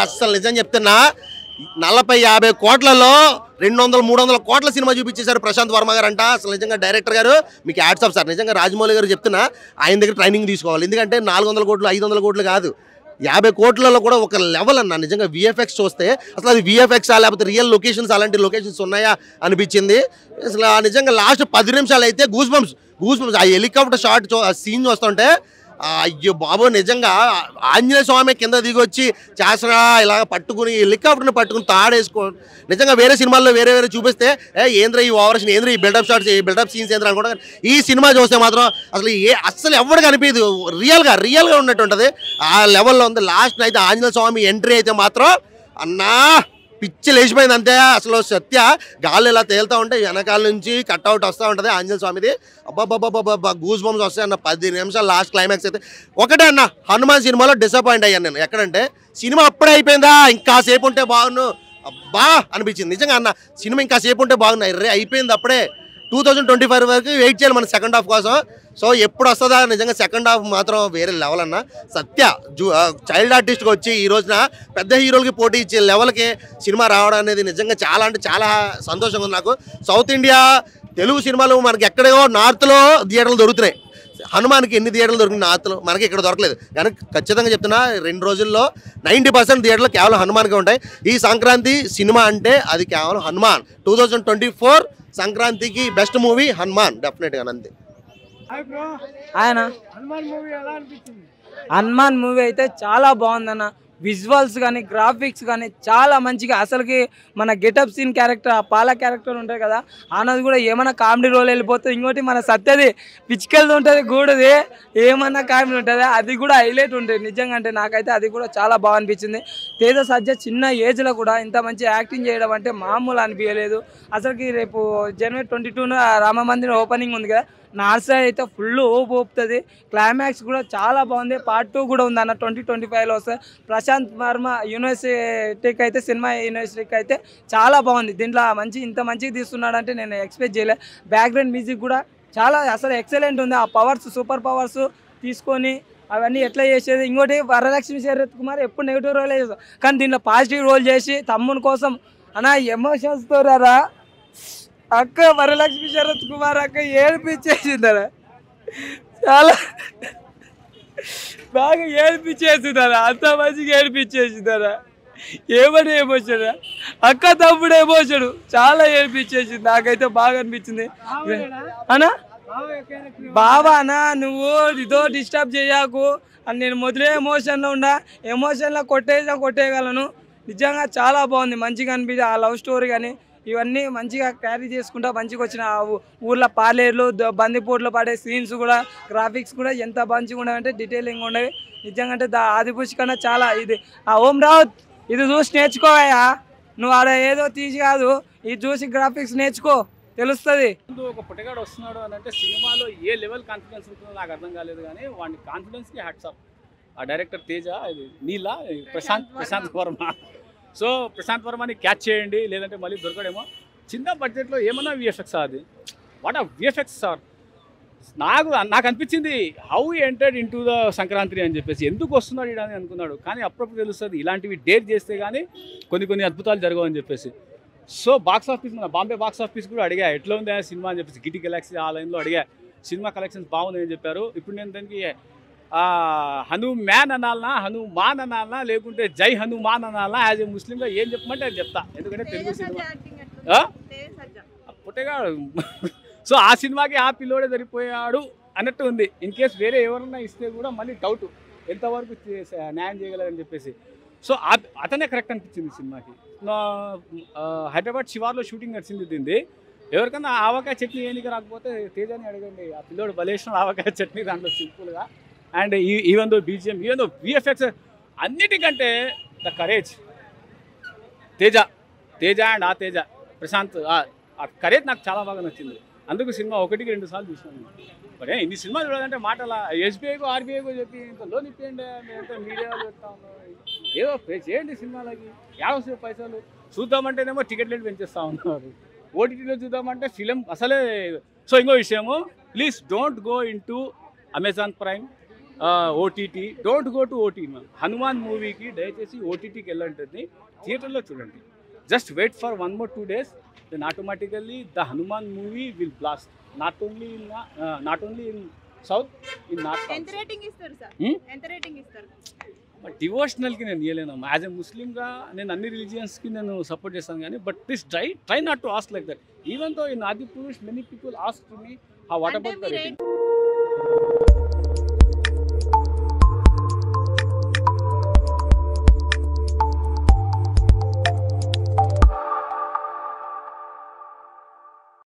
అస్సలు నిజం చెప్తున్నా 40-50 కోట్లలో 200-300 కోట్ల సినిమా చూపించేశారు ప్రశాంత్ వర్మ గారు అంట. అసలు నిజంగా డైరెక్టర్ గారు మీకు హ్యాట్స్ ఆఫ్ సార్. నిజంగా రాజమౌళి గారు చెప్తున్నా ఆయన దగ్గర ట్రైనింగ్ తీసుకోవాలి. ఎందుకంటే 400 కోట్లు 500 కోట్లు కాదు, 50 కోట్లలో కూడా ఒక లెవెల్ అన్న. నిజంగా విఎఫ్ఎక్స్ చూస్తే అసలు అది విఎఫ్ఎక్సా లేకపోతే రియల్ లొకేషన్స్, అలాంటి లొకేషన్స్ ఉన్నాయా అనిపించింది. అసలు నిజంగా లాస్ట్ 10 నిమిషాలు అయితే గూస్ బంప్స్ ఆ హెలికాప్టర్ షాట్ సీన్ చూస్తుంటే అయ్యో బాబు నిజంగా ఆంజనేయ స్వామి కింద దిగొచ్చి చేసరా ఇలా పట్టుకుని హెలికాప్టర్ని పట్టుకుని తాడేసుకో. నిజంగా వేరే సినిమాల్లో వేరే చూపిస్తే ఏంద్ర ఈ ఓవరాక్షన్, ఏంద్ర ఈ బిల్డప్ షాట్స్, ఈ బిల్డప్ సీన్స్ ఏంద్ర అనుకుంటా. ఈ సినిమా చూస్తే మాత్రం అసలు ఎవరికి అనిపించదు, రియల్గా ఉన్నట్టు ఉంటుంది. ఆ లెవెల్లో ఉంది. లాస్ట్ అయితే ఆంజనేయ స్వామి ఎంట్రీ అయితే మాత్రం అన్నా పిచ్చి లేచిపోయింది అంతే. అసలు సత్య గాల్లో ఇలా తేలుతూ ఉంటే వెనకాల నుంచి కట్అవుట్ వస్తూ ఉంటుంది ఆంజనేయ స్వామిది. అబ్బాబ్బాబ్బా గూస్ బంప్స్ వస్తాయి అన్న. 10 నిమిషాలు లాస్ట్ క్లైమాక్స్ అయితే ఒకటే అన్న. హనుమాన్ సినిమాలో డిసప్పాయింట్ అయ్యాను నేను. ఎక్కడంటే సినిమా అప్పుడే అయిపోయిందా, ఇంకా సేపు ఉంటే బాగున్ను అబ్బా అనిపించింది నిజంగా అన్న. సినిమా ఇంకా సేపు ఉంటే బాగున్నాయి, అయిపోయింది అప్పుడే. 2025 వరకు వెయిట్ చేయాలి మన సెకండ్ హాఫ్ కోసం. సో ఎప్పుడు వస్తుందా నిజంగా సెకండ్ హాఫ్ మాత్రం వేరే లెవెల్ అన్న. సత్య చైల్డ్ ఆర్టిస్ట్గా వచ్చి ఈ రోజున పెద్ద హీరోలకి పోటీ ఇచ్చే లెవెల్కి సినిమా రావడం అనేది నిజంగా చాలా అంటే చాలా సంతోషంగా ఉంది నాకు. సౌత్ ఇండియా తెలుగు సినిమాలు మనకి ఎక్కడో నార్త్లో థియేటర్లు దొరుకుతున్నాయి. హనుమాన్కి ఎన్ని థియేటర్లు దొరికిన నార్త్లో మనకి ఇక్కడ దొరకలేదు. కానీ ఖచ్చితంగా చెప్తున్నా 2 రోజుల్లో 90% థియేటర్లు కేవలం హనుమాన్గా ఉంటాయి. ఈ సంక్రాంతి సినిమా అంటే అది కేవలం హనుమాన్. 2024 సంక్రాంతికి బెస్ట్ మూవీ హనుమాన్ డెఫినెట్గా అంతే. ఆయన హనుమాన్ మూవీ అయితే చాలా బాగుందన్న. విజువల్స్ కానీ గ్రాఫిక్స్ కానీ చాలా మంచిగా. అసలుకి మన గెటప్ సీన్ క్యారెక్టర్, ఆ పాల క్యారెక్టర్ ఉంటుంది కదా, అన్నది కూడా ఏమన్నా కామెడీ రోల్ వెళ్ళిపోతుంది. ఇంకోటి మన సత్యది పిచ్చికెళ్ళి ఉంటుంది, గూడది ఏమన్నా కామెడీ ఉంటుంది, అది కూడా హైలైట్ ఉంటుంది నిజంగా. అంటే నాకైతే అది కూడా చాలా బాగా అనిపించింది. తేజ సజ్జ చిన్న ఏజ్లో కూడా ఇంత మంచి యాక్టింగ్ చేయడం అంటే మామూలు అనిపించలేదు. అసలుకి రేపు జనవరి 22న రామ మందిరం ఓపెనింగ్ ఉంది కదా, నార్త్ సైడ్ అయితే ఫుల్ ఊపుతుంది. క్లైమాక్స్ కూడా చాలా బాగుంది. పార్ట్ 2 కూడా ఉంది అన్న 2025లో వస్తుంది. ప్రశాంత్ వర్మ యూనివర్సిటీకి అయితే, సినిమా యూనివర్సిటీకి అయితే చాలా బాగుంది. దీంట్లో ఇంత మంచిగా తీస్తున్నాడంటే నేను ఎక్స్పెక్ట్ చేయలే. బ్యాక్గ్రౌండ్ మ్యూజిక్ కూడా చాలా అసలు ఎక్సలెంట్ ఉంది. ఆ పవర్స్, సూపర్ పవర్స్ తీసుకొని అవన్నీ ఎట్లా చేసేది. ఇంకోటి వరలక్ష్మి శరత్ కుమార్ ఎప్పుడు నెగిటివ్ రోల్ చేస్తాడు, కానీ దీంట్లో పాజిటివ్ రోల్ చేసి తమ్ముని కోసం అన్న ఎమోషన్స్తో రా అక్క. వరలక్ష్మి శరత్ కుమార్ అక్క ఏడిపించేసిందరా, చాలా బాగా ఏడిపించేసిందరా, అంత మంచిగా ఏడిపించేసిందరా. ఏమని ఎమోషన్ అక్క, తమ్ముడు ఎమోషన్ చాలా ఏడిపించేసింది. నాకైతే బాగా అనిపించింది అన్నా. బాబా అన్నా నువ్వు ఇదో డిస్టర్బ్ చేయకు అని నేను మొదలే ఎమోషన్లో ఉన్నా. ఎమోషన్లో కొట్టేయగలను. నిజంగా చాలా బాగుంది, మంచిగా అనిపించింది. ఆ లవ్ స్టోరీ కానీ ఇవన్నీ మంచిగా క్యారీ చేసుకుంటా మంచిగా వచ్చిన. ఊర్లో పాలేర్లు, బందిపోట్లు పడే సీన్స్ కూడా, గ్రాఫిక్స్ కూడా ఎంత మంచిగా ఉండవంటే డీటెయిలింగ్ ఉండేవి నిజంగా. అంటే ఆదిపురుష్ కన్నా చాలా ఇది. ఆ ఓం రావుత్ ఇది చూసి నేర్చుకోవయ్యా, నువ్వు ఆడ ఏదో తీసి కాదు, ఇది చూసి గ్రాఫిక్స్ నేర్చుకో, తెలుస్తుంది. ఒక పుట్టగాడు వస్తున్నాడు అని అంటే సినిమాలో ఏ లెవెల్ కాన్ఫిడెన్స్ ఉంటుందో నాకు అర్థం కాలేదు. కానీ వాడి కాన్ఫిడెన్స్కి హ్యాట్స్ ఆఫ్. ఆ డైరెక్టర్ తేజ, ఇది నీలా ప్రశాంత్ వర్మ. సో ప్రశాంత్ వర్మని క్యాచ్ చేయండి, లేదంటే మళ్ళీ దొరకడేమో. చిన్న బడ్జెట్లో ఏమన్నా విఎఫ్ఎక్స్ అది, వాట్ ఆ విఎఫ్ఎక్స్ సార్. నాకు అనిపించింది how entered in to the Sankranti అని చెప్పేసి. ఎందుకు వస్తున్నాడు ఇడ అని అనుకున్నాడు, కానీ అప్పుడప్పుడు తెలుస్తుంది ఇలాంటివి డేర్ చేస్తే కానీ కొన్ని అద్భుతాలు జరగవు అని చెప్పేసి. సో బాక్స్ ఆఫీస్, మన బాంబే బాక్స్ ఆఫీస్ కూడా అడిగా ఎట్లా ఉంది ఆ సినిమా అని చెప్పేసి. గిటి గెలాక్సీ ఆ లైన్లో అడిగా, సినిమా కలెక్షన్స్ బాగుంది అని చెప్పారు. ఇప్పుడు నేను దానికి హనుమాన్ అనాలనా లేకుంటే జై హనుమాన్ అనాలనా, యాజ్ ఏ ముస్లింగా ఏం చెప్పమంటే అది చెప్తా. ఎందుకంటే తెలుగు సినిమా పుట్టగా. సో ఆ సినిమాకి ఆ పిల్లోడే సరిపోయాడు అన్నట్టు ఉంది. ఇన్ కేస్ వేరే ఎవరన్నా ఇస్తే కూడా మళ్ళీ డౌట్ ఎంతవరకు న్యాయం చేయగలరని చెప్పేసి. సో అతనే కరెక్ట్ అనిపించింది సినిమాకి. హైదరాబాద్ శివార్లో షూటింగ్ నడిచింది దీన్ని. ఎవరికన్నా ఆవకాయ చట్నీ ఏనికి రాకపోతే తేజాని అడగండి, ఆ పిల్లోడు బలేసిన ఆవకాయ చట్నీ దాంట్లో సింపుల్గా. And even though BGM, even though VFX, అన్నిటికంటే ద కరేజ్ తేజ అండ్ ఆ తేజ ప్రశాంత్, ఆ కరేజ్ నాకు చాలా బాగా నచ్చింది. అందుకు సినిమా 1-2 సార్లు చూసినాను. మరి ఇన్ని సినిమాలు చూడాలంటే మాటలా ఎస్బీఐకో ఆర్బీఐకో చెప్పి ఇంత లోన్ ఇప్పియండి, మేమంతా మీడియాలో చెప్తా ఉన్నాం, ఏదో పే చేయండి సినిమాలకి, 50 పైసలు. చూద్దామంటేనేమో టికెట్ రేట్ పెంచేస్తూ ఉన్నారు, ఓటీటీలో చూద్దామంటే ఫిలిం అసలే. సో ఇంకో విషయము, please don't go in to Amazon Prime, OTT, don't go to OT. Hanuman మూవీకి దయచేసి ఓటీటీకి వెళ్ళంటుంది, థియేటర్లో చూడండి. Just wait for 1 or 2 days, then automatically the Hanuman movie will blast. Not only in South, in North also. ఎంత rating ఇస్తారు sir? ఎంత rating ఇస్తారు? బట్ డివోషనల్కి నేను ఇవ్వలేను. యాజ్ ఎ ముస్లింగా నేను అన్ని రిలీజియన్స్కి నేను సపోర్ట్ చేస్తాను కానీ, but please try not to ask like that. Even though in Adipurush many people ask me what అంటే అబౌట్ ద మీరు రేటింగ్.